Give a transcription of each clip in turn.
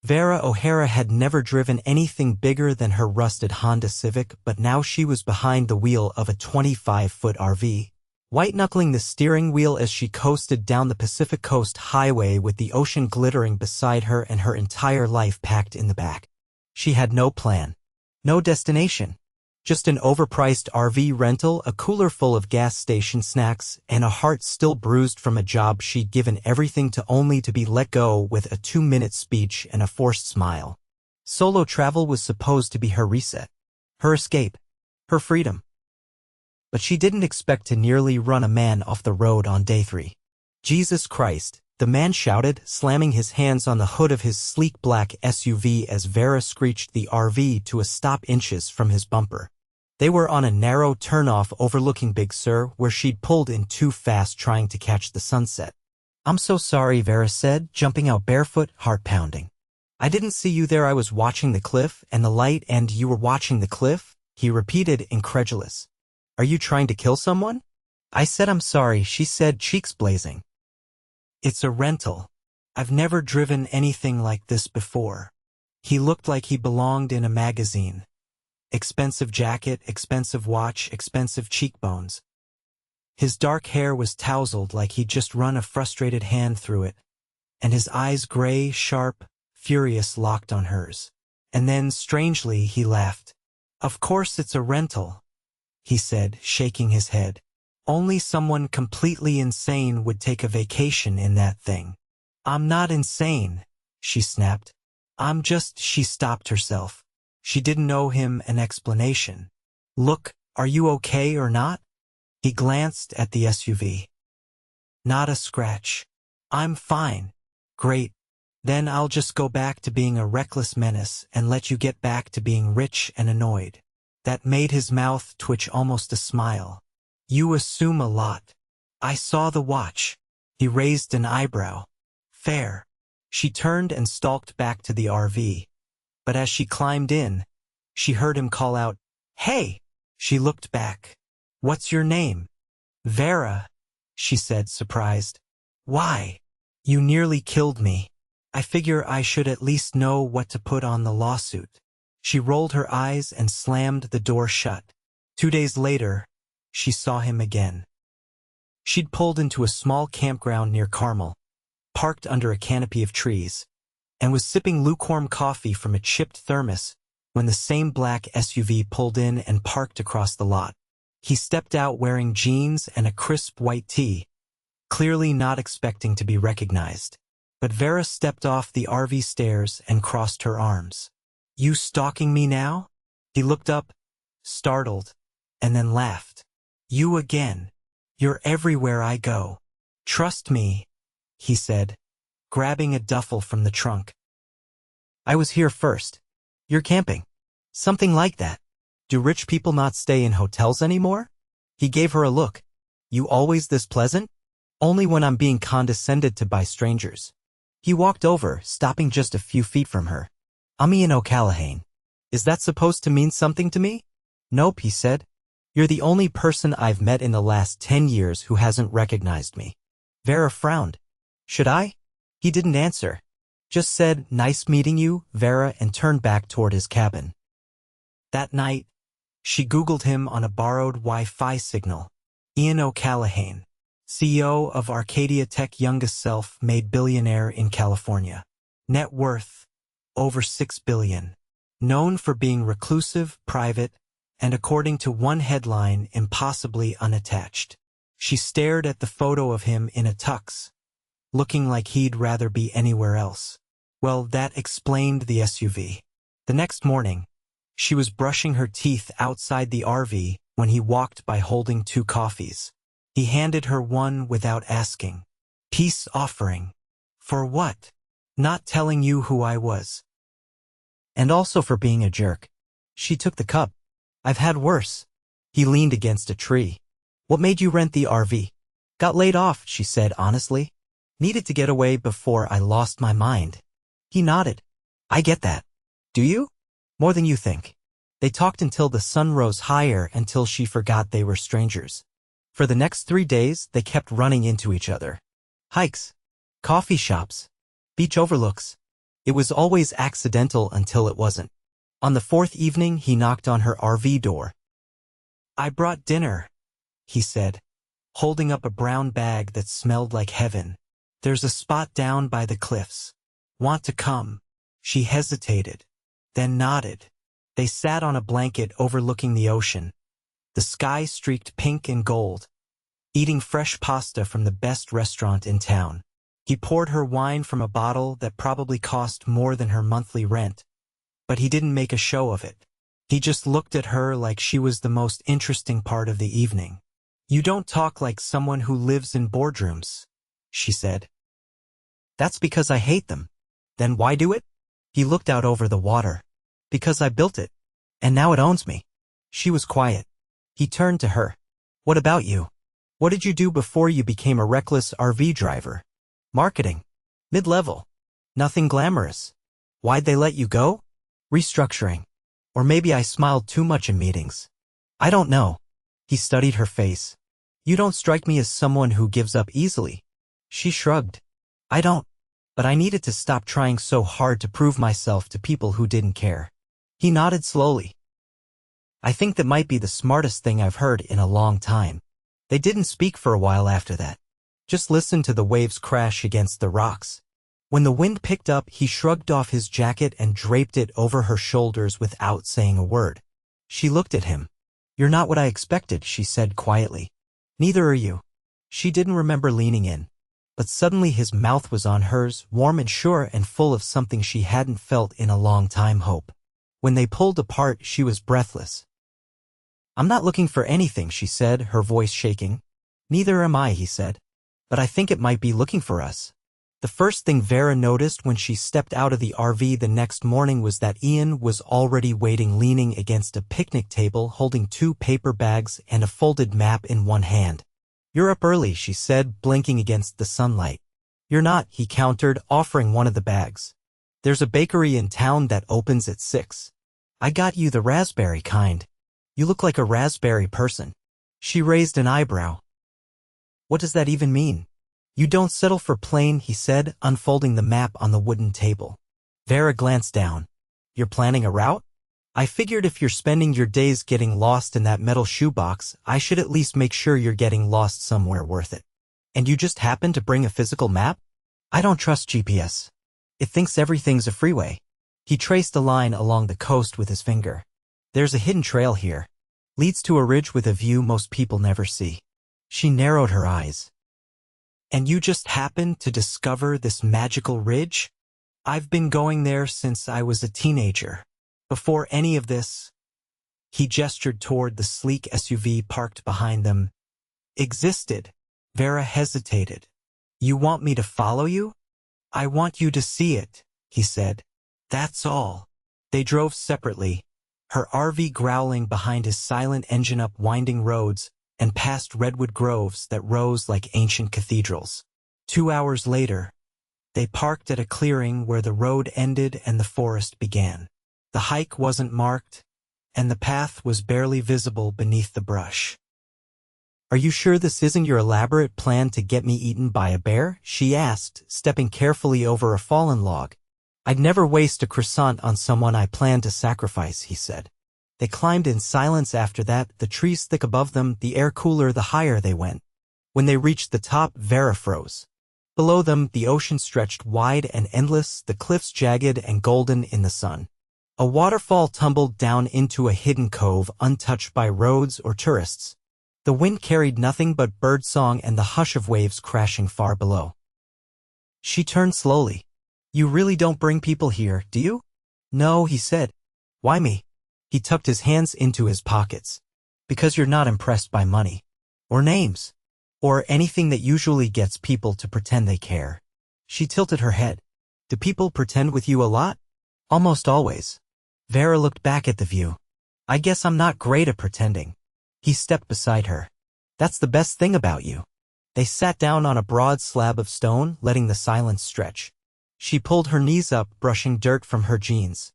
Vera O'Hara had never driven anything bigger than her rusted Honda Civic, but now she was behind the wheel of a 25-foot RV, white-knuckling the steering wheel as she coasted down the Pacific Coast Highway with the ocean glittering beside her and her entire life packed in the back. She had no plan, no destination, just an overpriced RV rental, a cooler full of gas station snacks, and a heart still bruised from a job she'd given everything to only to be let go with a 2-minute speech and a forced smile. Solo travel was supposed to be her reset, her escape, her freedom. But she didn't expect to nearly run a man off the road on day 3. "Jesus Christ," the man shouted, slamming his hands on the hood of his sleek black SUV as Vera screeched the RV to a stop inches from his bumper. They were on a narrow turnoff overlooking Big Sur, where she'd pulled in too fast trying to catch the sunset. "I'm so sorry," Vera said, jumping out barefoot, heart pounding. "I didn't see you there. I was watching the cliff and the light, and you were watching the cliff," he repeated, incredulous. "Are you trying to kill someone?" "I said I'm sorry," she said, cheeks blazing. "It's a rental. I've never driven anything like this before." He looked like he belonged in a magazine. Expensive jacket, expensive watch, expensive cheekbones. His dark hair was tousled like he'd just run a frustrated hand through it, and his eyes, gray, sharp, furious, locked on hers. And then, strangely, he laughed. "Of course it's a rental," he said, shaking his head. "Only someone completely insane would take a vacation in that thing." "I'm not insane," she snapped. She stopped herself. She didn't owe him an explanation. "Look, are you okay or not?" He glanced at the SUV. "Not a scratch. I'm fine." "Great. Then I'll just go back to being a reckless menace and let you get back to being rich and annoyed." That made his mouth twitch almost a smile. "You assume a lot." "I saw the watch." He raised an eyebrow. "Fair." She turned and stalked back to the RV. But as she climbed in, she heard him call out, "Hey!" She looked back. "What's your name?" "Vera," she said, surprised. "Why?" "You nearly killed me. I figure I should at least know what to put on the lawsuit." She rolled her eyes and slammed the door shut. 2 days later, she saw him again. She'd pulled into a small campground near Carmel, parked under a canopy of trees, and was sipping lukewarm coffee from a chipped thermos when the same black SUV pulled in and parked across the lot. He stepped out wearing jeans and a crisp white tee, clearly not expecting to be recognized. But Vera stepped off the RV stairs and crossed her arms. "You stalking me now?" He looked up, startled, and then laughed. "You again. You're everywhere I go." "Trust me," he said, grabbing a duffel from the trunk. "I was here first. You're camping." "Something like that. Do rich people not stay in hotels anymore?" He gave her a look. "You always this pleasant?" "Only when I'm being condescended to by strangers." He walked over, stopping just a few feet from her. "I'm Ian O'Callaghan. Is that supposed to mean something to me?" "Nope," he said. "You're the only person I've met in the last 10 years who hasn't recognized me." Vera frowned. "Should I?" He didn't answer. Just said, "Nice meeting you, Vera," and turned back toward his cabin. That night, she Googled him on a borrowed Wi-Fi signal. Ian O'Callaghan, CEO of Arcadia Tech, youngest self-made billionaire in California. Net worth, over $6 billion. Known for being reclusive, private, and according to one headline, impossibly unattached. She stared at the photo of him in a tux, looking like he'd rather be anywhere else. Well, that explained the SUV. The next morning, she was brushing her teeth outside the RV when he walked by holding 2 coffees. He handed her one without asking. "Peace offering." "For what?" "Not telling you who I was. And also for being a jerk." She took the cup. "I've had worse." He leaned against a tree. "What made you rent the RV?" "Got laid off," she said honestly. "Needed to get away before I lost my mind." He nodded. "I get that." "Do you?" "More than you think." They talked until the sun rose higher, until she forgot they were strangers. For the next 3 days, they kept running into each other. Hikes, coffee shops, beach overlooks. It was always accidental until it wasn't. On the fourth evening, he knocked on her RV door. "I brought dinner," he said, holding up a brown bag that smelled like heaven. "There's a spot down by the cliffs. Want to come?" She hesitated, then nodded. They sat on a blanket overlooking the ocean, the sky streaked pink and gold, eating fresh pasta from the best restaurant in town. He poured her wine from a bottle that probably cost more than her monthly rent, but he didn't make a show of it. He just looked at her like she was the most interesting part of the evening. "You don't talk like someone who lives in boardrooms," she said. "That's because I hate them." "Then why do it?" He looked out over the water. "Because I built it, and now it owns me." She was quiet. He turned to her. "What about you? What did you do before you became a reckless RV driver?" "Marketing. Mid-level. Nothing glamorous." "Why'd they let you go?" "Restructuring. Or maybe I smiled too much in meetings. I don't know." He studied her face. "You don't strike me as someone who gives up easily." She shrugged. "I don't. But I needed to stop trying so hard to prove myself to people who didn't care." He nodded slowly. "I think that might be the smartest thing I've heard in a long time." They didn't speak for a while after that. Just listened to the waves crash against the rocks. When the wind picked up, he shrugged off his jacket and draped it over her shoulders without saying a word. She looked at him. "You're not what I expected," she said quietly. "Neither are you." She didn't remember leaning in. But suddenly his mouth was on hers, warm and sure and full of something she hadn't felt in a long time, hope. When they pulled apart, she was breathless. "I'm not looking for anything," she said, her voice shaking. "Neither am I," he said. "But I think it might be looking for us." The first thing Vera noticed when she stepped out of the RV the next morning was that Ian was already waiting, leaning against a picnic table, holding 2 paper bags and a folded map in one hand. "You're up early," she said, blinking against the sunlight. "You're not," he countered, offering one of the bags. "There's a bakery in town that opens at 6. I got you the raspberry kind. You look like a raspberry person." She raised an eyebrow. "What does that even mean?" "You don't settle for plain," he said, unfolding the map on the wooden table. Vera glanced down. "You're planning a route?" "I figured if you're spending your days getting lost in that metal shoebox, I should at least make sure you're getting lost somewhere worth it." "And you just happen to bring a physical map?" "I don't trust GPS. It thinks everything's a freeway." He traced a line along the coast with his finger. "There's a hidden trail here. Leads to a ridge with a view most people never see." She narrowed her eyes. "And you just happened to discover this magical ridge?" "I've been going there since I was a teenager. Before any of this," he gestured toward the sleek SUV parked behind them, "existed." Vera hesitated. "You want me to follow you?" "I want you to see it," he said. "That's all." They drove separately, her RV growling behind his silent engine up winding roads and past redwood groves that rose like ancient cathedrals. 2 hours later, they parked at a clearing where the road ended and the forest began. The hike wasn't marked, and the path was barely visible beneath the brush. "Are you sure this isn't your elaborate plan to get me eaten by a bear?" she asked, stepping carefully over a fallen log. "I'd never waste a croissant on someone I planned to sacrifice," he said. They climbed in silence after that, the trees thick above them, the air cooler the higher they went. When they reached the top, Vera froze. Below them, the ocean stretched wide and endless, the cliffs jagged and golden in the sun. A waterfall tumbled down into a hidden cove untouched by roads or tourists. The wind carried nothing but birdsong and the hush of waves crashing far below. She turned slowly. "You really don't bring people here, do you?" "No," he said. "Why me?" He tucked his hands into his pockets. "Because you're not impressed by money. Or names. Or anything that usually gets people to pretend they care." She tilted her head. "Do people pretend with you a lot?" "Almost always." Vera looked back at the view. "I guess I'm not great at pretending." He stepped beside her. "That's the best thing about you." They sat down on a broad slab of stone, letting the silence stretch. She pulled her knees up, brushing dirt from her jeans.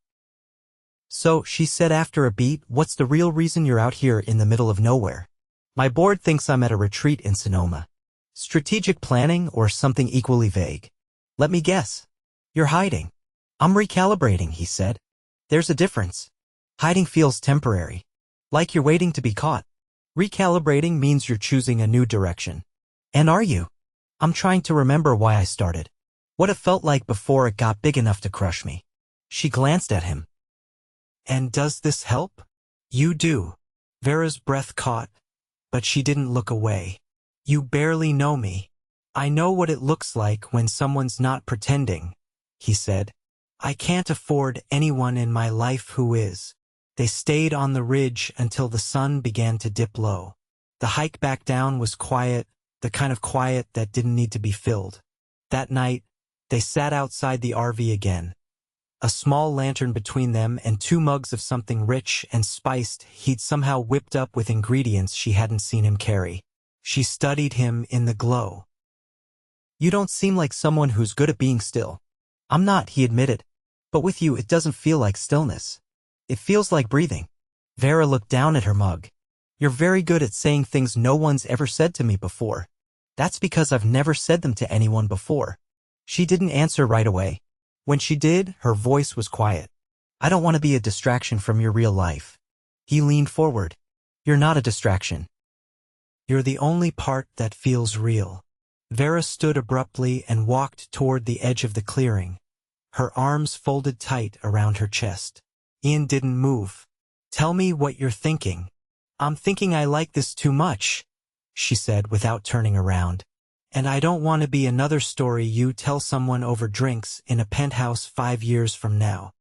"So," she said after a beat, "what's the real reason you're out here in the middle of nowhere?" "My board thinks I'm at a retreat in Sonoma." "Strategic planning or something equally vague?" "Let me guess. You're hiding." I'm recalibrating, he said. There's a difference. Hiding feels temporary. Like you're waiting to be caught. Recalibrating means you're choosing a new direction. And are you? I'm trying to remember why I started. What it felt like before it got big enough to crush me. She glanced at him. And does this help? You do. Vera's breath caught, but she didn't look away. You barely know me. I know what it looks like when someone's not pretending, he said. I can't afford anyone in my life who is. They stayed on the ridge until the sun began to dip low. The hike back down was quiet, the kind of quiet that didn't need to be filled. That night, they sat outside the RV again. A small lantern between them and 2 mugs of something rich and spiced he'd somehow whipped up with ingredients she hadn't seen him carry. She studied him in the glow. You don't seem like someone who's good at being still. I'm not, he admitted. But with you it doesn't feel like stillness. It feels like breathing. Vera looked down at her mug. You're very good at saying things no one's ever said to me before. That's because I've never said them to anyone before. She didn't answer right away. When she did, her voice was quiet. I don't want to be a distraction from your real life. He leaned forward. You're not a distraction. You're the only part that feels real. Vera stood abruptly and walked toward the edge of the clearing, her arms folded tight around her chest. Ian didn't move. Tell me what you're thinking. I'm thinking I like this too much, she said without turning around. And I don't want to be another story you tell someone over drinks in a penthouse 5 years from now.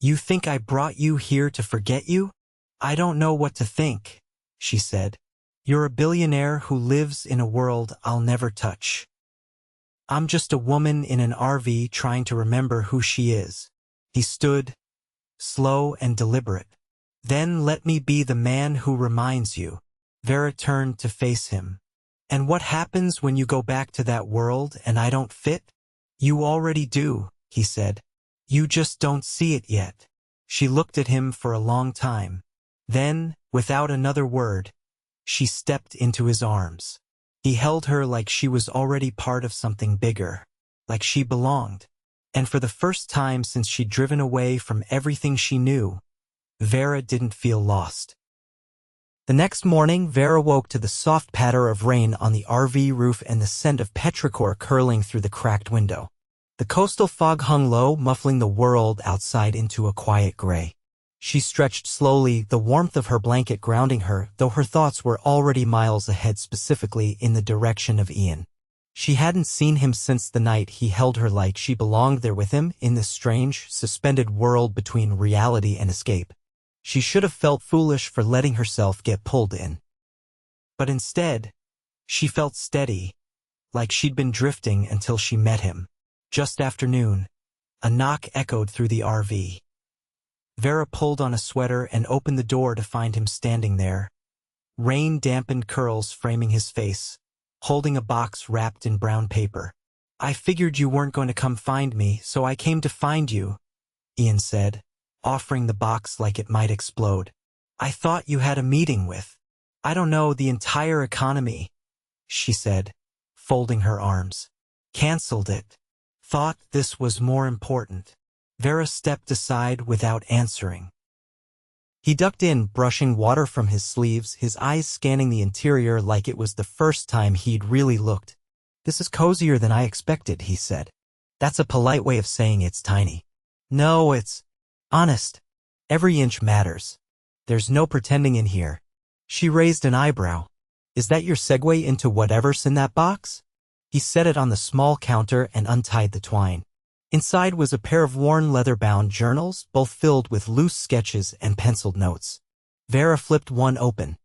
You think I brought you here to forget you? I don't know what to think, she said. You're a billionaire who lives in a world I'll never touch. I'm just a woman in an RV trying to remember who she is. He stood, slow and deliberate. Then let me be the man who reminds you. Vera turned to face him. And what happens when you go back to that world and I don't fit? You already do, he said. You just don't see it yet. She looked at him for a long time. Then, without another word, she stepped into his arms. He held her like she was already part of something bigger, like she belonged. And for the first time since she'd driven away from everything she knew, Vera didn't feel lost. The next morning, Vera woke to the soft patter of rain on the RV roof and the scent of petrichor curling through the cracked window. The coastal fog hung low, muffling the world outside into a quiet gray. She stretched slowly, the warmth of her blanket grounding her, though her thoughts were already miles ahead, specifically in the direction of Ian. She hadn't seen him since the night he held her like she belonged there with him in this strange, suspended world between reality and escape. She should have felt foolish for letting herself get pulled in. But instead, she felt steady, like she'd been drifting until she met him. Just after noon, a knock echoed through the RV. Vera pulled on a sweater and opened the door to find him standing there, rain-dampened curls framing his face, holding a box wrapped in brown paper. I figured you weren't going to come find me, so I came to find you, Ian said, offering the box like it might explode. I thought you had a meeting with, I don't know, the entire economy, she said, folding her arms. Cancelled it. Thought this was more important. Vera stepped aside without answering. He ducked in, brushing water from his sleeves, his eyes scanning the interior like it was the first time he'd really looked. This is cozier than I expected, he said. That's a polite way of saying it's tiny. No, it's honest. Every inch matters. There's no pretending in here. She raised an eyebrow. Is that your segue into whatever's in that box? He set it on the small counter and untied the twine. Inside was a pair of worn leather-bound journals, both filled with loose sketches and penciled notes. Vera flipped one open.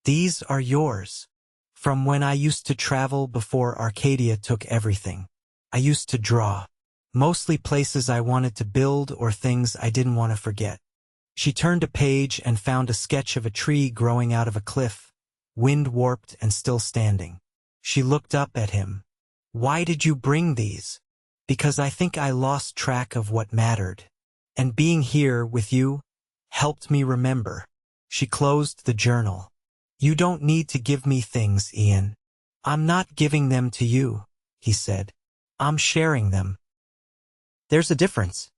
These are yours. From when I used to travel before Arcadia took everything. I used to draw. Mostly places I wanted to build or things I didn't want to forget. She turned a page and found a sketch of a tree growing out of a cliff, wind-warped and still standing. She looked up at him. Why did you bring these? Because I think I lost track of what mattered. And being here with you helped me remember. She closed the journal. You don't need to give me things, Ian. I'm not giving them to you, he said. I'm sharing them. There's a difference.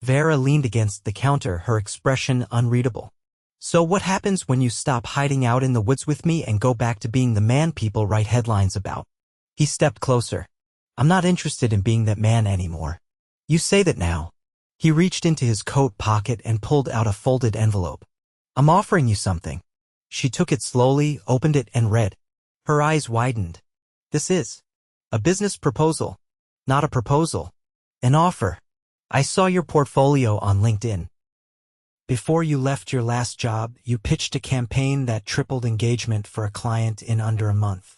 Vera leaned against the counter, her expression unreadable. So what happens when you stop hiding out in the woods with me and go back to being the man people write headlines about? He stepped closer. I'm not interested in being that man anymore. You say that now. He reached into his coat pocket and pulled out a folded envelope. I'm offering you something. She took it slowly, opened it, and read. Her eyes widened. This is a business proposal. Not a proposal. An offer. I saw your portfolio on LinkedIn. Before you left your last job, you pitched a campaign that tripled engagement for a client in under a month.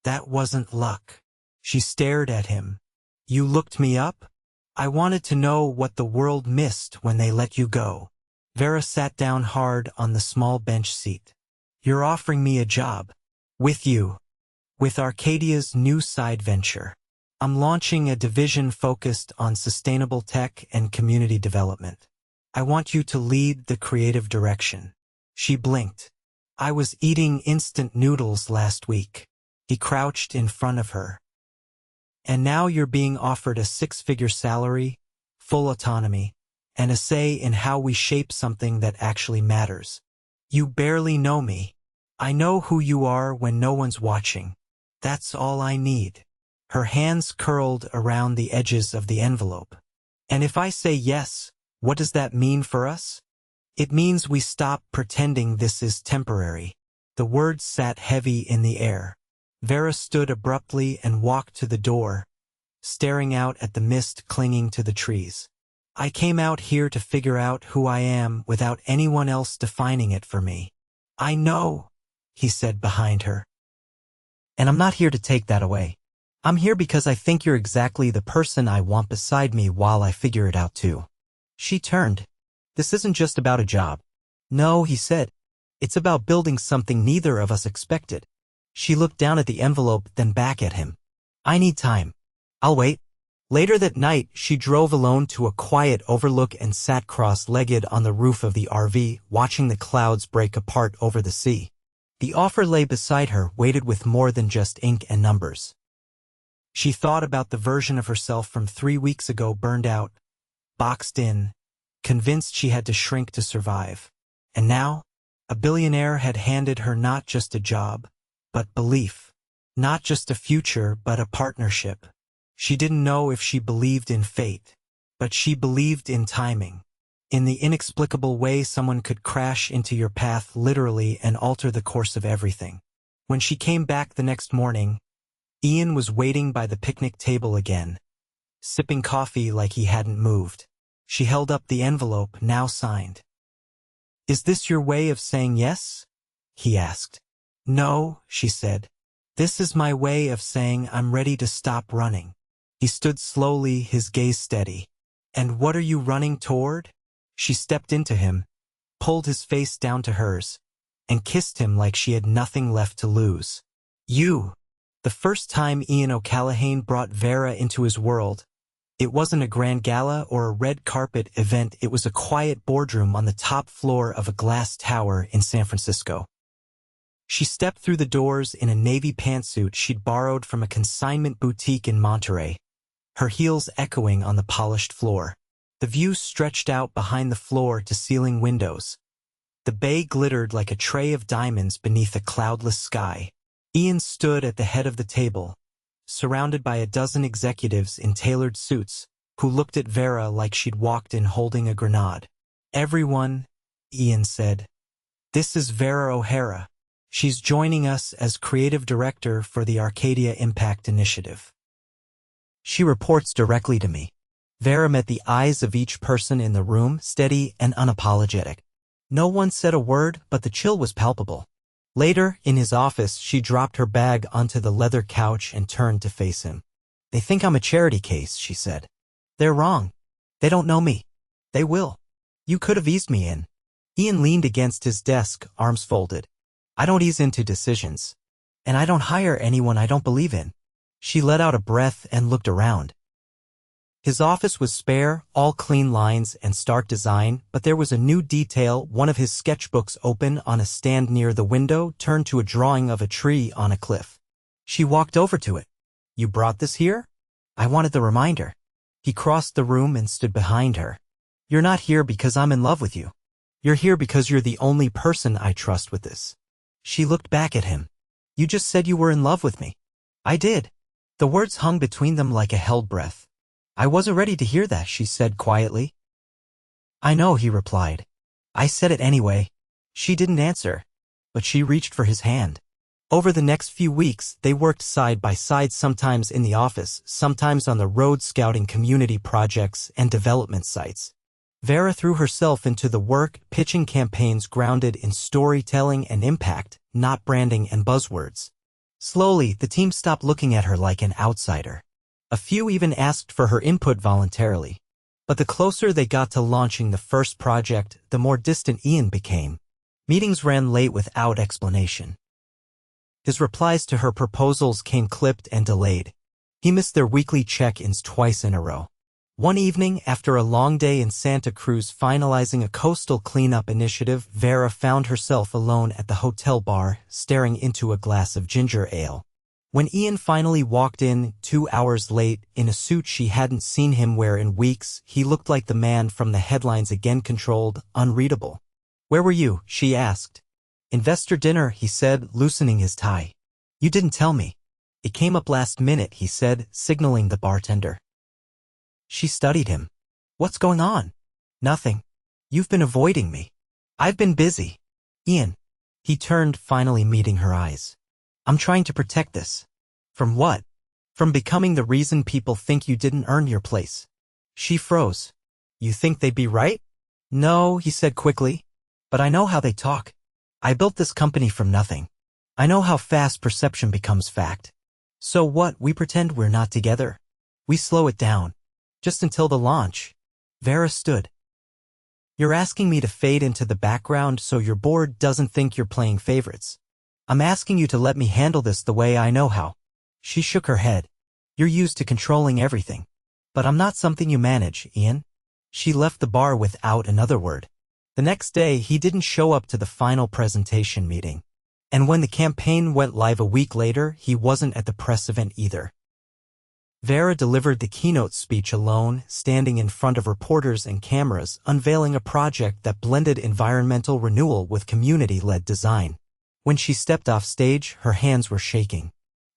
That wasn't luck. She stared at him. You looked me up? I wanted to know what the world missed when they let you go. Vera sat down hard on the small bench seat. You're offering me a job. With you. With Arcadia's new side venture. I'm launching a division focused on sustainable tech and community development. I want you to lead the creative direction. She blinked. I was eating instant noodles last week. He crouched in front of her. And now you're being offered a six-figure salary, full autonomy, and a say in how we shape something that actually matters. You barely know me. I know who you are when no one's watching. That's all I need. Her hands curled around the edges of the envelope. And if I say yes, what does that mean for us? It means we stop pretending this is temporary. The words sat heavy in the air. Vera stood abruptly and walked to the door, staring out at the mist clinging to the trees. I came out here to figure out who I am without anyone else defining it for me. I know, he said behind her. And I'm not here to take that away. I'm here because I think you're exactly the person I want beside me while I figure it out too. She turned. This isn't just about a job. No, he said. It's about building something neither of us expected. She looked down at the envelope, then back at him. I need time. I'll wait. Later that night, she drove alone to a quiet overlook and sat cross-legged on the roof of the RV, watching the clouds break apart over the sea. The offer lay beside her, weighted with more than just ink and numbers. She thought about the version of herself from 3 weeks ago, burned out, boxed in, convinced she had to shrink to survive. And now, a billionaire had handed her not just a job, but belief. Not just a future, but a partnership. She didn't know if she believed in fate, but she believed in timing. In the inexplicable way someone could crash into your path literally and alter the course of everything. When she came back the next morning, Ian was waiting by the picnic table again, sipping coffee like he hadn't moved. She held up the envelope, now signed. Is this your way of saying yes? He asked. No, she said. This is my way of saying I'm ready to stop running. He stood slowly, his gaze steady. And what are you running toward? She stepped into him, pulled his face down to hers, and kissed him like she had nothing left to lose. You. The first time Ian O'Callaghan brought Vera into his world, it wasn't a grand gala or a red carpet event, it was a quiet boardroom on the top floor of a glass tower in San Francisco. She stepped through the doors in a navy pantsuit she'd borrowed from a consignment boutique in Monterey, her heels echoing on the polished floor. The view stretched out behind the floor-to-ceiling windows. The bay glittered like a tray of diamonds beneath a cloudless sky. Ian stood at the head of the table, surrounded by a dozen executives in tailored suits, who looked at Vera like she'd walked in holding a grenade. Everyone, Ian said. This is Vera O'Hara. She's joining us as creative director for the Arcadia Impact Initiative. She reports directly to me. Vera met the eyes of each person in the room, steady and unapologetic. No one said a word, but the chill was palpable. Later, in his office, she dropped her bag onto the leather couch and turned to face him. They think I'm a charity case, she said. They're wrong. They don't know me. They will. You could have eased me in. Ian leaned against his desk, arms folded. I don't ease into decisions. And I don't hire anyone I don't believe in. She let out a breath and looked around. His office was spare, all clean lines and stark design, but there was a new detail. One of his sketchbooks open on a stand near the window turned to a drawing of a tree on a cliff. She walked over to it. You brought this here? I wanted the reminder. He crossed the room and stood behind her. You're not here because I'm in love with you. You're here because you're the only person I trust with this. She looked back at him. You just said you were in love with me. I did. The words hung between them like a held breath. I wasn't ready to hear that, she said quietly. I know, he replied. I said it anyway. She didn't answer, but she reached for his hand. Over the next few weeks, they worked side by side, sometimes in the office, sometimes on the road scouting community projects and development sites. Vera threw herself into the work, pitching campaigns grounded in storytelling and impact, not branding and buzzwords. Slowly, the team stopped looking at her like an outsider. A few even asked for her input voluntarily. But the closer they got to launching the first project, the more distant Ian became. Meetings ran late without explanation. His replies to her proposals came clipped and delayed. He missed their weekly check-ins twice in a row. One evening, after a long day in Santa Cruz finalizing a coastal cleanup initiative, Vera found herself alone at the hotel bar, staring into a glass of ginger ale. When Ian finally walked in, 2 hours late, in a suit she hadn't seen him wear in weeks, he looked like the man from the headlines again, controlled, unreadable. Where were you? She asked. Investor dinner, he said, loosening his tie. You didn't tell me. It came up last minute, he said, signaling the bartender. She studied him. What's going on? Nothing. You've been avoiding me. I've been busy. Ian. He turned, finally meeting her eyes. I'm trying to protect this. From what? From becoming the reason people think you didn't earn your place. She froze. You think they'd be right? No, he said quickly. But I know how they talk. I built this company from nothing. I know how fast perception becomes fact. So what? We pretend we're not together. We slow it down. Just until the launch. Vera stood. You're asking me to fade into the background so your board doesn't think you're playing favorites. I'm asking you to let me handle this the way I know how. She shook her head. You're used to controlling everything. But I'm not something you manage, Ian. She left the bar without another word. The next day, he didn't show up to the final presentation meeting. And when the campaign went live a week later, he wasn't at the press event either. Vera delivered the keynote speech alone, standing in front of reporters and cameras, unveiling a project that blended environmental renewal with community-led design. When she stepped off stage, her hands were shaking.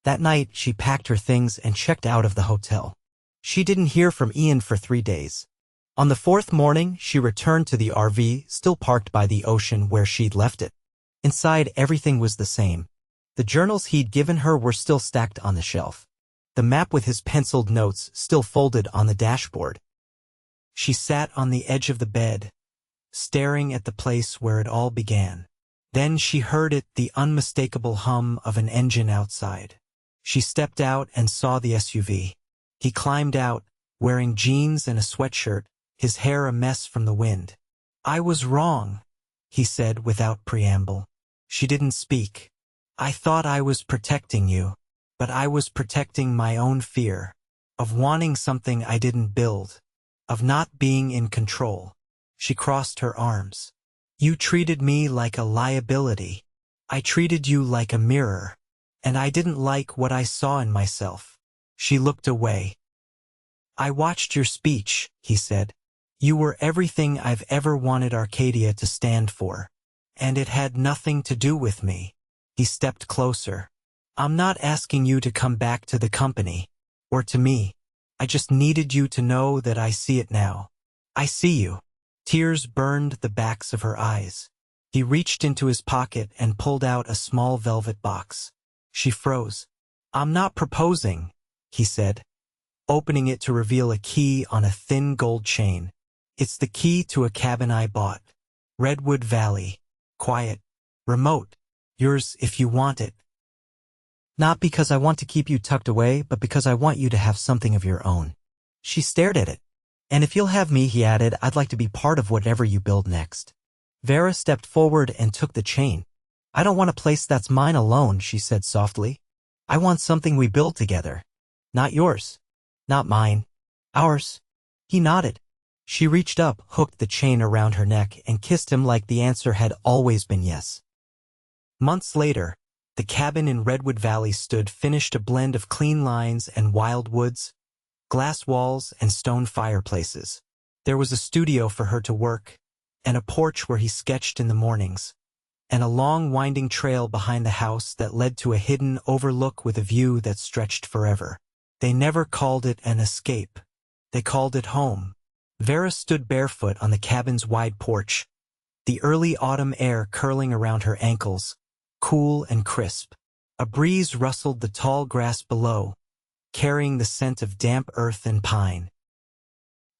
That night, she packed her things and checked out of the hotel. She didn't hear from Ian for 3 days. On the 4th morning, she returned to the RV, still parked by the ocean where she'd left it. Inside, everything was the same. The journals he'd given her were still stacked on the shelf. The map with his penciled notes still folded on the dashboard. She sat on the edge of the bed, staring at the place where it all began. Then she heard it, the unmistakable hum of an engine outside. She stepped out and saw the SUV. He climbed out, wearing jeans and a sweatshirt, his hair a mess from the wind. I was wrong, he said without preamble. She didn't speak. I thought I was protecting you. But I was protecting my own fear, of wanting something I didn't build, of not being in control. She crossed her arms. You treated me like a liability. I treated you like a mirror, and I didn't like what I saw in myself. She looked away. I watched your speech, he said. You were everything I've ever wanted Arcadia to stand for, and it had nothing to do with me. He stepped closer. I'm not asking you to come back to the company, or to me. I just needed you to know that I see it now. I see you. Tears burned the backs of her eyes. He reached into his pocket and pulled out a small velvet box. She froze. I'm not proposing, he said, opening it to reveal a key on a thin gold chain. It's the key to a cabin I bought. Redwood Valley. Quiet. Remote. Yours if you want it. Not because I want to keep you tucked away, but because I want you to have something of your own. She stared at it. And if you'll have me, he added, I'd like to be part of whatever you build next. Vera stepped forward and took the chain. I don't want a place that's mine alone, she said softly. I want something we build together. Not yours. Not mine. Ours. He nodded. She reached up, hooked the chain around her neck, and kissed him like the answer had always been yes. Months later, the cabin in Redwood Valley stood finished, a blend of clean lines and wild woods, glass walls and stone fireplaces. There was a studio for her to work, and a porch where he sketched in the mornings, and a long winding trail behind the house that led to a hidden overlook with a view that stretched forever. They never called it an escape. They called it home. Vera stood barefoot on the cabin's wide porch, the early autumn air curling around her ankles, cool and crisp. A breeze rustled the tall grass below, carrying the scent of damp earth and pine.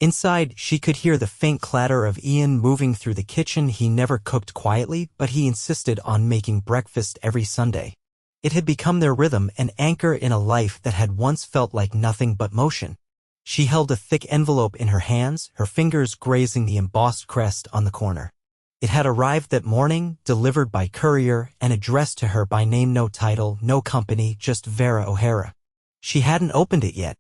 Inside, she could hear the faint clatter of Ian moving through the kitchen. He never cooked quietly, but he insisted on making breakfast every Sunday. It had become their rhythm, an anchor in a life that had once felt like nothing but motion. She held a thick envelope in her hands, her fingers grazing the embossed crest on the corner. It had arrived that morning, delivered by courier, and addressed to her by name, no title, no company, just Vera O'Hara. She hadn't opened it yet.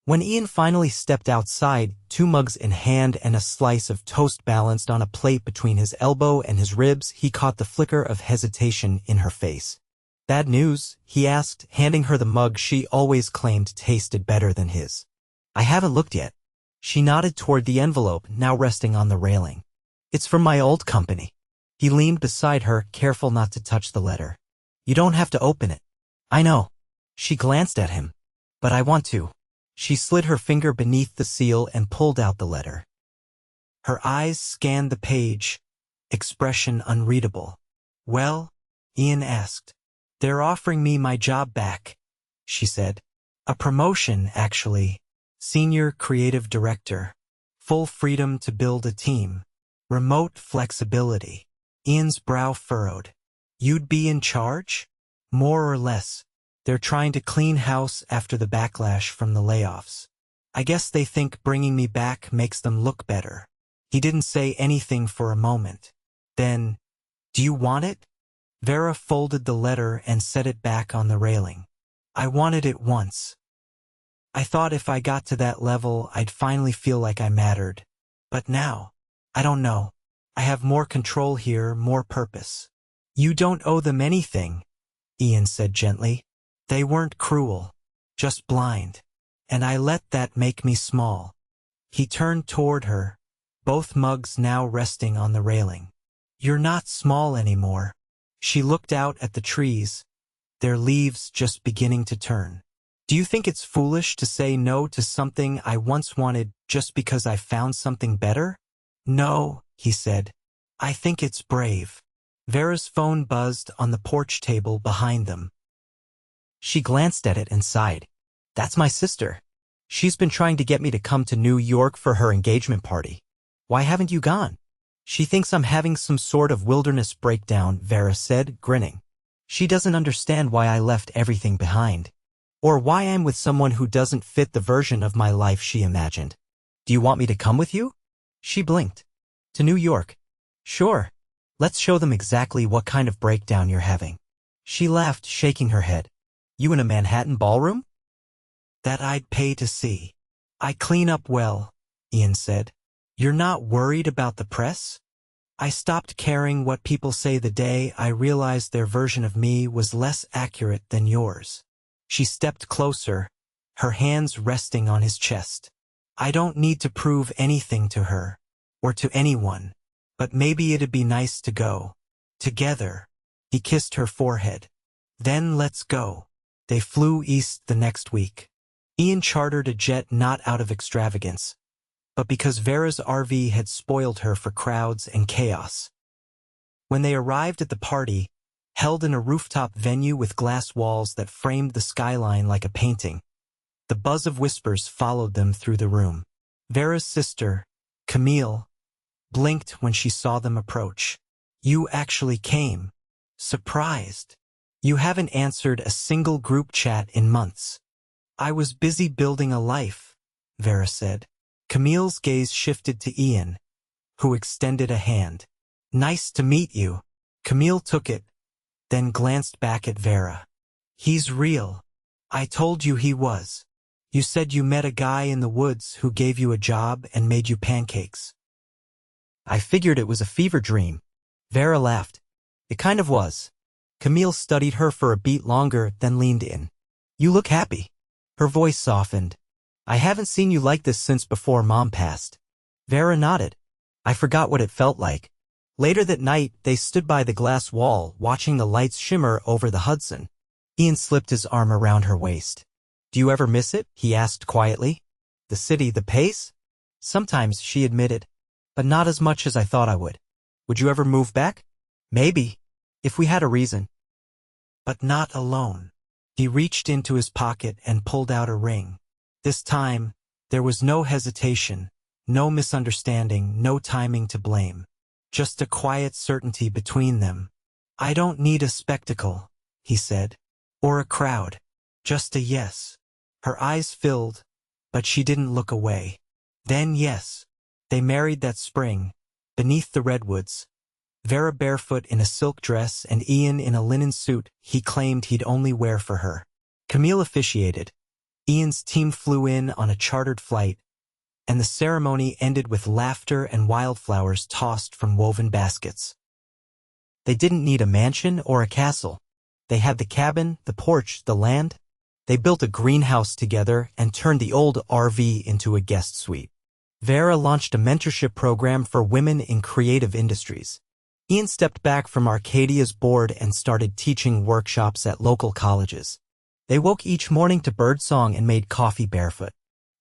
When Ian finally stepped outside, 2 mugs in hand and a slice of toast balanced on a plate between his elbow and his ribs, he caught the flicker of hesitation in her face. "Bad news?" he asked, handing her the mug she always claimed tasted better than his. "I haven't looked yet." She nodded toward the envelope, now resting on the railing. "It's from my old company." He leaned beside her, careful not to touch the letter. "You don't have to open it." "I know." She glanced at him. "But I want to." She slid her finger beneath the seal and pulled out the letter. Her eyes scanned the page, expression unreadable. "Well?" Ian asked. "They're offering me my job back," she said. "A promotion, actually. Senior Creative Director. Full freedom to build a team. Remote flexibility." Ian's brow furrowed. "You'd be in charge?" "More or less. They're trying to clean house after the backlash from the layoffs. I guess they think bringing me back makes them look better." He didn't say anything for a moment. Then, "Do you want it?" Vera folded the letter and set it back on the railing. "I wanted it once. I thought if I got to that level, I'd finally feel like I mattered. But now, I don't know. I have more control here, more purpose." "You don't owe them anything," Ian said gently. "They weren't cruel, just blind. And I let that make me small." He turned toward her, both mugs now resting on the railing. "You're not small anymore." She looked out at the trees, their leaves just beginning to turn. "Do you think it's foolish to say no to something I once wanted just because I found something better?" "No," he said. "I think it's brave." Vera's phone buzzed on the porch table behind them. She glanced at it and sighed. "That's my sister. She's been trying to get me to come to New York for her engagement party. Why haven't you gone?" "She thinks I'm having some sort of wilderness breakdown," Vera said, grinning. "She doesn't understand why I left everything behind. Or why I'm with someone who doesn't fit the version of my life she imagined." "Do you want me to come with you?" She blinked. "To New York?" "Sure. Let's show them exactly what kind of breakdown you're having." She laughed, shaking her head. "You in a Manhattan ballroom?" "That I'd pay to see. I clean up well," Ian said. "You're not worried about the press?" "I stopped caring what people say the day I realized their version of me was less accurate than yours." She stepped closer, her hands resting on his chest. "I don't need to prove anything to her, or to anyone, but maybe it'd be nice to go. Together." He kissed her forehead. "Then let's go." They flew east the next week. Ian chartered a jet not out of extravagance, but because Vera's RV had spoiled her for crowds and chaos. When they arrived at the party, held in a rooftop venue with glass walls that framed the skyline like a painting, the buzz of whispers followed them through the room. Vera's sister, Camille, blinked when she saw them approach. "You actually came. Surprised. You haven't answered a single group chat in months." "I was busy building a life," Vera said. Camille's gaze shifted to Ian, who extended a hand. "Nice to meet you." Camille took it, then glanced back at Vera. "He's real. I told you he was. You said you met a guy in the woods who gave you a job and made you pancakes." "I figured it was a fever dream." Vera laughed. "It kind of was." Camille studied her for a beat longer, then leaned in. "You look happy." Her voice softened. "I haven't seen you like this since before Mom passed." Vera nodded. I forgot what it felt like. Later that night, they stood by the glass wall, watching the lights shimmer over the Hudson. Ian slipped his arm around her waist. Do you ever miss it? He asked quietly. The city, the pace? Sometimes, she admitted. But not as much as I thought I would. Would you ever move back? Maybe, if we had a reason. But not alone. He reached into his pocket and pulled out a ring. This time, there was no hesitation, no misunderstanding, no timing to blame. Just a quiet certainty between them. I don't need a spectacle, he said, or a crowd. Just a yes. Her eyes filled, but she didn't look away. Then yes, they married that spring, beneath the redwoods. Vera barefoot in a silk dress and Ian in a linen suit he claimed he'd only wear for her. Camille officiated. Ian's team flew in on a chartered flight, and the ceremony ended with laughter and wildflowers tossed from woven baskets. They didn't need a mansion or a castle. They had the cabin, the porch, the land. They built a greenhouse together and turned the old RV into a guest suite. Vera launched a mentorship program for women in creative industries. Ian stepped back from Arcadia's board and started teaching workshops at local colleges. They woke each morning to birdsong and made coffee barefoot.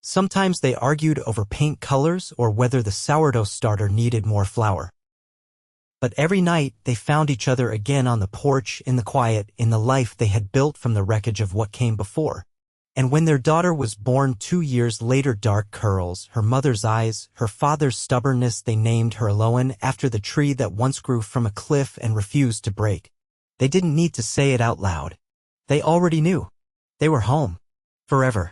Sometimes they argued over paint colors or whether the sourdough starter needed more flour. But every night they found each other again on the porch, in the quiet, in the life they had built from the wreckage of what came before. And when their daughter was born 2 years later, dark curls, her mother's eyes, her father's stubbornness, they named her Eloan after the tree that once grew from a cliff and refused to break. They didn't need to say it out loud. They already knew. They were home. Forever.